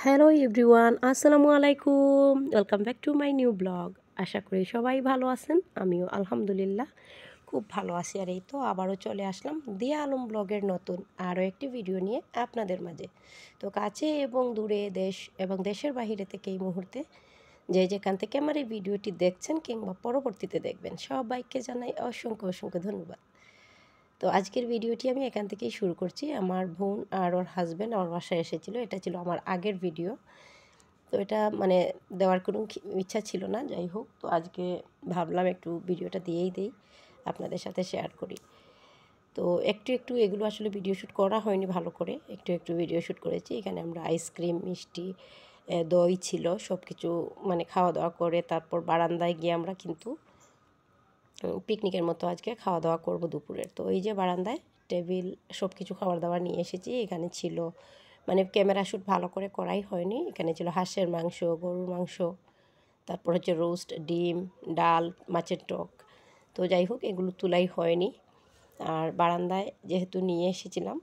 Hello everyone, আসসালামু আলাইকুম। Welcome back to my new blog. আশা করি সবাই ভালো আছেন। আমিও আলহামদুলিল্লাহ খুব ভালো আছি। আর এই তো আবারও চলে আসলাম দিয়া আলম ব্লগের নতুন আরও একটি ভিডিও নিয়ে আপনাদের মাঝে। তো কাছে এবং দূরে, দেশ এবং দেশের বাহিরে থেকে এই মুহূর্তে যে যেখান থেকে আমার এই ভিডিওটি দেখছেন কিংবা পরবর্তীতে দেখবেন, সবাইকে জানাই অসংখ্য অসংখ্য ধন্যবাদ। তো আজকের ভিডিওটি আমি এখান থেকেই শুরু করছি। আমার বোন আর ওর হাজব্যান্ড আমার বাসায় এসেছিলো। এটা ছিল আমার আগের ভিডিও। তো এটা মানে দেওয়ার কোনো ইচ্ছা ছিল না, যাই হোক। তো আজকে ভাবলাম একটু ভিডিওটা দিয়েই দেই, আপনাদের সাথে শেয়ার করি। তো একটু একটু এগুলো আসলে ভিডিও শ্যুট করা হয়নি ভালো করে, একটু একটু ভিডিও শ্যুট করেছি। এখানে আমরা আইসক্রিম, মিষ্টি, দই ছিল, সব কিছু মানে খাওয়া দাওয়া করে তারপর বারান্দায় গিয়ে আমরা কিন্তু পিকনিকের মতো আজকে খাওয়া দাওয়া করব দুপুরের। তো এই যে বারান্দায় টেবিল সব কিছু খাবার দাবার নিয়ে এসেছি। এখানে ছিল মানে ক্যামেরা শ্যুট ভালো করে করাই হয়নি। এখানে ছিল হাঁসের মাংস, গরুর মাংস, তারপর হচ্ছে রোস্ট, ডিম, ডাল, মাছের টক। তো যাই হোক, এগুলো তোলাই হয়নি। আর বারান্দায় যেহেতু নিয়ে এসেছিলাম,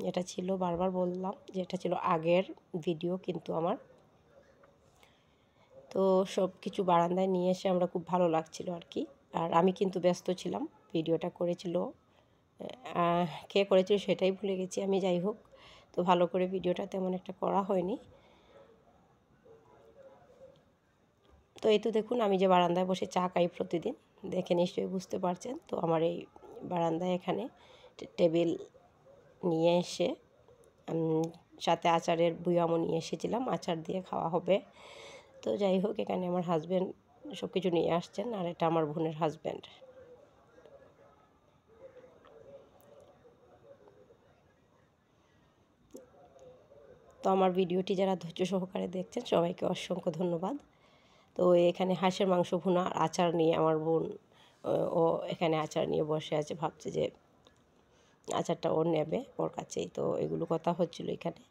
এটা ছিল, বারবার বললাম যে এটা ছিল আগের ভিডিও কিন্তু আমার। তো সব কিছু বারান্দায় নিয়ে এসে আমরা খুব ভালো লাগছিল আর কি। আর আমি কিন্তু ব্যস্ত ছিলাম, ভিডিওটা করেছিল কে করেছিল সেটাই ভুলে গেছি আমি। যাই হোক, তো ভালো করে ভিডিওটা তেমন একটা করা হয়নি। তো এই তো দেখুন, আমি যে বারান্দায় বসে চা খাই প্রতিদিন, দেখে নিশ্চয়ই বুঝতে পারছেন। তো আমার এই বারান্দায় এখানে টেবিল নিয়ে এসে সাথে আচারের বুয়ামও নিয়ে এসেছিলাম, আচার দিয়ে খাওয়া হবে। তো যাই হোক, এখানে আমার হাজব্যান্ড সব কিছু নিয়ে আসছেন, আর এটা আমার বোনের হাজব্যান্ড। তো আমার ভিডিওটি যারা ধৈর্য সহকারে দেখছেন সবাইকে অসংখ্য ধন্যবাদ। তো এখানে হাঁসের মাংস ভুনা আর আচার নিয়ে আমার বোন ও এখানে আচার নিয়ে বসে আছে, ভাবছে যে আচারটা ওর নেবে ওর কাছেই। তো এগুলো কথা হচ্ছিল এখানে।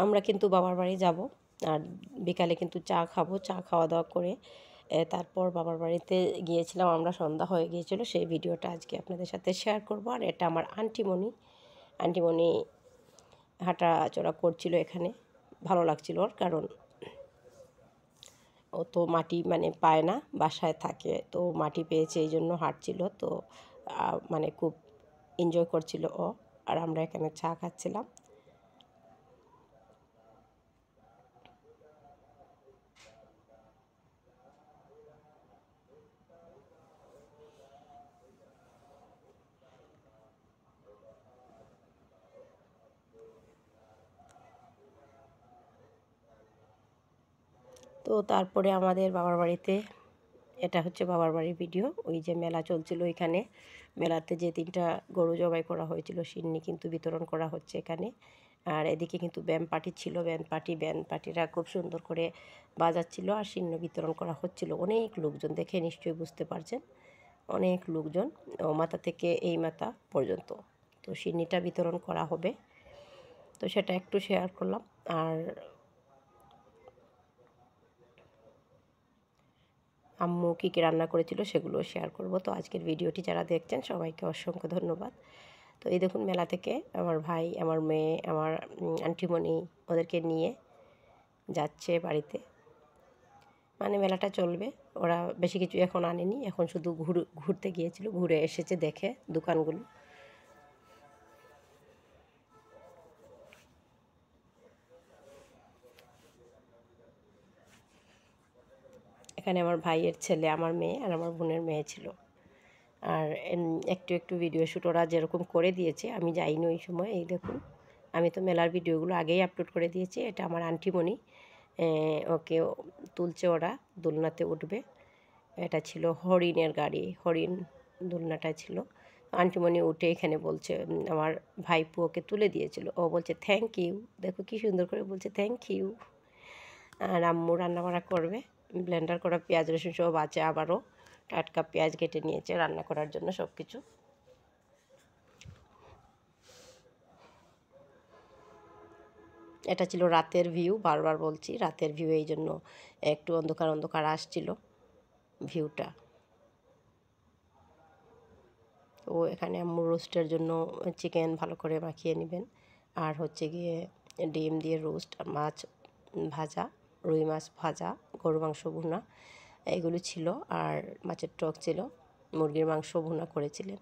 আমরা কিন্তু বাবার বাড়ি যাব, আর বিকালে কিন্তু চা খাবো। চা খাওয়া দাওয়া করে তারপর বাবার বাড়িতে গিয়েছিলাম আমরা, সন্ধ্যা হয়ে গিয়েছিল। সেই ভিডিওটা আজকে আপনাদের সাথে শেয়ার করব। আর এটা আমার আন্টিমণি, আন্টিমণি হাঁটাচলা করছিল এখানে, ভালো লাগছিল ওর, কারণ ও তো মাটি মানে পায় না, বাসায় থাকে, তো মাটি পেয়েছে এই জন্য হাঁটছিল। তো মানে খুব এনজয় করছিল ও, আর আমরা এখানে চা খাচ্ছিলাম। তো তারপরে আমাদের বাবার বাড়িতে, এটা হচ্ছে বাবার বাড়ির ভিডিও। ওই যে মেলা চলছিল এখানে, মেলাতে যে 3টা গরু জবাই করা হয়েছিল সিন্নি কিন্তু বিতরণ করা হচ্ছে এখানে। আর এদিকে কিন্তু ব্যান্ড পার্টি ছিল, ব্যান্ড পার্টিরা খুব সুন্দর করে বাজাচ্ছিল আর সিন্নি বিতরণ করা হচ্ছিল। অনেক লোকজন, দেখে নিশ্চয়ই বুঝতে পারছেন, অনেক লোকজন, ও মাথা থেকে এই মাথা পর্যন্ত। তো সিন্নিটা বিতরণ করা হবে, তো সেটা একটু শেয়ার করলাম। আর আম্মু কী কী রান্না করেছিল সেগুলো শেয়ার করব। তো আজকের ভিডিওটি যারা দেখছেন সবাইকে অসংখ্য ধন্যবাদ। তো এই দেখুন, মেলা থেকে আমার ভাই, আমার মেয়ে, আমার আন্টিমণি ওদেরকে নিয়ে যাচ্ছে বাড়িতে। মানে মেলাটা চলবে, ওরা বেশি কিছু এখন আনেনি, এখন শুধু ঘুরতে গিয়েছিল, ঘুরে এসেছে দেখে দোকানগুলো। এখানে আমার ভাইয়ের ছেলে, আমার মেয়ে আর আমার বোনের মেয়ে ছিল। আর একটু একটু ভিডিও শ্যুট ওরা যেরকম করে দিয়েছে, আমি যাইনি ওই সময়। এই দেখুন, আমি তো মেলার ভিডিওগুলো আগেই আপলোড করে দিয়েছি। এটা আমার আন্টিমণি, ওকে তুলছে, ওরা দোলনাতে উঠবে। এটা ছিল হরিণের গাড়ি, হরিণ দোলনাটা ছিল। আন্টিমণি উঠে এখানে বলছে, আমার ভাইপু ওকে তুলে দিয়েছিল, ও বলছে থ্যাংক ইউ। দেখো কি সুন্দর করে বলছে থ্যাংক ইউ। আর আম্মু রান্নাবাড়া করবে, ব্লেন্ডার করা পেঁয়াজ রসুন সব আছে, আবারও টাটকা পেঁয়াজ কেটে নিয়েছে রান্না করার জন্য সব কিছু। এটা ছিল রাতের ভিউ, বারবার বলছি রাতের ভিউ, এই জন্য একটু অন্ধকার অন্ধকার আসছিল ভিউটা। তো এখানে আম্মু রোস্টের জন্য চিকেন ভালো করে মাখিয়ে নেবেন, আর হচ্ছে গিয়ে ডিম দিয়ে রোস্ট, মাছ ভাজা, রুই মাছ ভাজা, গরু মাংস ভুনা এগুলো ছিল, আর মাছের টক ছিল, মুরগির মাংস ভুনা করেছিলেন।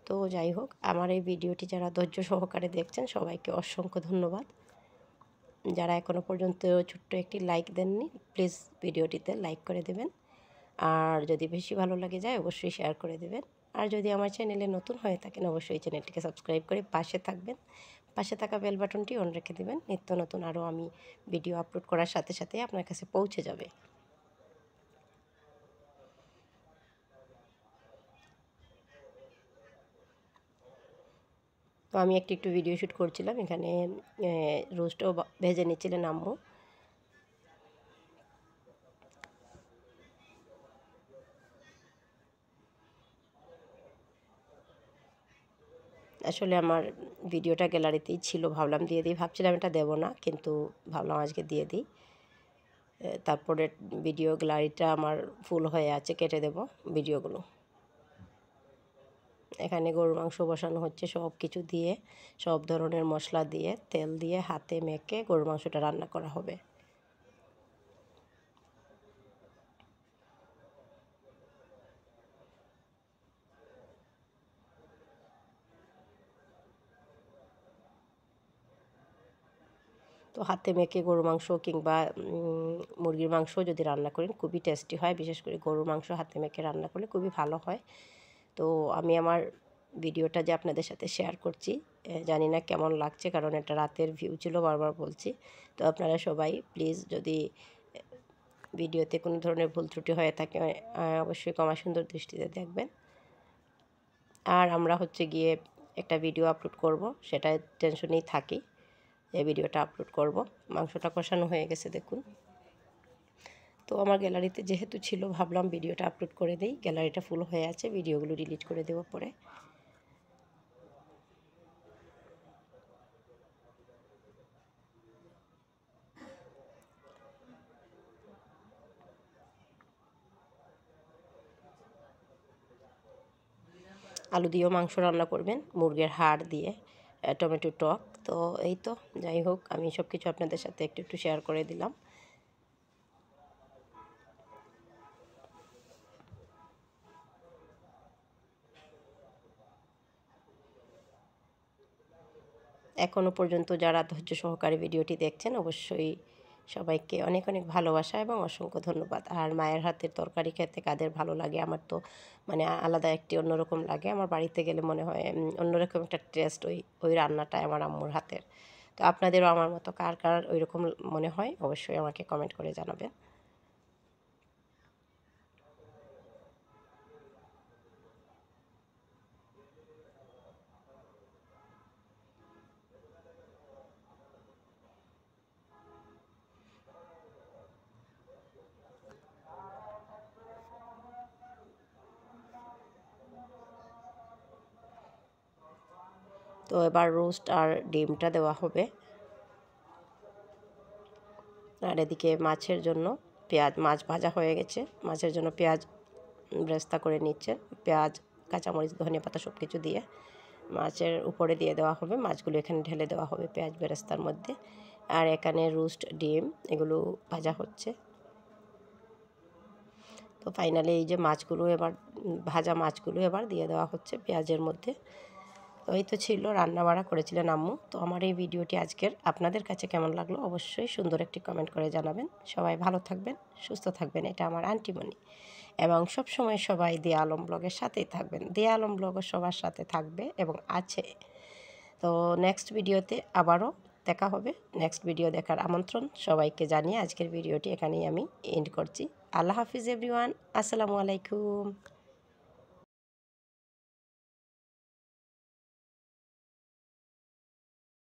তো যাই হোক, আমার এই ভিডিওটি যারা ধৈর্য সহকারে দেখছেন সবাইকে অসংখ্য ধন্যবাদ। যারা এখনও পর্যন্ত ছোট্ট একটি লাইক দেননি, প্লিজ ভিডিওটিতে লাইক করে দেবেন, আর যদি বেশি ভালো লাগে যায় অবশ্যই শেয়ার করে দেবেন। আর যদি আমার চ্যানেলে নতুন হয়ে থাকেন অবশ্যই চ্যানেলটিকে সাবস্ক্রাইব করে পাশে থাকবেন, পাশে থাকা বেল বাটনটি অন রেখে দেবেন। নিত্য নতুন আরও আমি ভিডিও আপলোড করার সাথে সাথে আপনার কাছে পৌঁছে যাবে। তো আমি একটু ভিডিও শ্যুট করছিলাম, এখানে রোস্টও ভেজে নিচ্ছিলেন আম্মু। আসলে আমার ভিডিওটা গ্যালারিতেই ছিল, ভাবলাম দিয়ে দিই, ভাবছিলাম এটা দেবো না, কিন্তু ভাবলাম আজকে দিয়ে দিই। তারপরে ভিডিও গ্যালারিটা আমার ফুল হয়ে আছে, কেটে দেব ভিডিওগুলো। এখানে গরুর মাংস বসানো হচ্ছে, সব কিছু দিয়ে, সব ধরনের মশলা দিয়ে, তেল দিয়ে হাতে মেখে গরুর মাংসটা রান্না করা হবে। তো হাতে মেখে গরুর মাংস কিংবা মুরগির মাংস যদি রান্না করেন খুবই টেস্টি হয়, বিশেষ করে গরুর মাংস হাতে মেখে রান্না করলে খুবই ভালো হয়। তো আমি আমার ভিডিওটা যে আপনাদের সাথে শেয়ার করছি, জানি না কেমন লাগছে, কারণ এটা রাতের ভিউ ছিল, বারবার বলছি। তো আপনারা সবাই প্লিজ, যদি ভিডিওতে কোনো ধরনের ভুল ত্রুটি হয়ে থাকে অবশ্যই ক্ষমা সুন্দর দৃষ্টিতে দেখবেন। আর আমরা হচ্ছে গিয়ে একটা ভিডিও আপলোড করব, সেটা টেনশনেই থাকি, এই ভিডিওটা আপলোড করব। মাংসটা কষানো হয়ে গেছে দেখুন। তো আমার গ্যালারিতে যেহেতু ছিল ভাবলাম ভিডিওটা আপলোড করে দেই, গ্যালারিটা ফুল হয়ে আছে, ভিডিওগুলো ডিলিট করে দেবো পরে। আলু দিয়েও মাংস রান্না করবেন, মুরগির হাড় দিয়ে, টমেটো টক। তো এই তো, যাই হোক, আমি সব কিছু আপনাদের সাথে একটু শেয়ার করে দিলাম। এখনও পর্যন্ত যারা ধৈর্য সহকারে ভিডিওটি দেখছেন অবশ্যই সবাইকে অনেক অনেক ভালোবাসা এবং অসংখ্য ধন্যবাদ। আর মায়ের হাতের তরকারি খেতে কাদের ভালো লাগে, আমার তো মানে আলাদা একটি অন্যরকম লাগে। আমার বাড়িতে গেলে মনে হয় অন্যরকম একটা টেস্ট ওই ওই রান্নাটায় আমার আম্মুর হাতের। তো আপনাদেরও আমার মতো কার কার ওই রকম মনে হয় অবশ্যই আমাকে কমেন্ট করে জানাবেন। তো এবার রোস্ট আর ডিমটা দেওয়া হবে। আর এদিকে মাছের জন্য পেঁয়াজ, মাছ ভাজা হয়ে গেছে, মাছের জন্য পেঁয়াজ ব্রেস্তা করে নিচ্ছে, পেঁয়াজ, কাঁচামরিচ, ধনিয়াপাতা সব কিছু দিয়ে মাছের উপরে দিয়ে দেওয়া হবে। মাছগুলো এখানে ঢেলে দেওয়া হবে পেঁয়াজ বেরেস্তার মধ্যে। আর এখানে রোস্ট ডিম এগুলো ভাজা হচ্ছে। তো ফাইনালি এই যে মাছগুলো এবার, ভাজা মাছগুলো এবার দিয়ে দেওয়া হচ্ছে পেঁয়াজের মধ্যে। তো এই তো ছিল, রান্নাবাড়া করেছিলেন আম্মু। তো আমার এই ভিডিওটি আজকের আপনাদের কাছে কেমন লাগলো অবশ্যই সুন্দর একটি কমেন্ট করে জানাবেন। সবাই ভালো থাকবেন, সুস্থ থাকবেন। এটা আমার আন্টিমণি, এবং সবসময় সবাই দিয়া আলম ব্লগের সাথেই থাকবেন। দিয়া আলম ব্লগও সবার সাথে থাকবে এবং আছে। তো নেক্সট ভিডিওতে আবারও দেখা হবে। নেক্সট ভিডিও দেখার আমন্ত্রণ সবাইকে জানিয়ে আজকের ভিডিওটি এখানেই আমি এন্ড করছি। আল্লাহ হাফিজ এভরিওয়ান, আসসালামু আলাইকুম।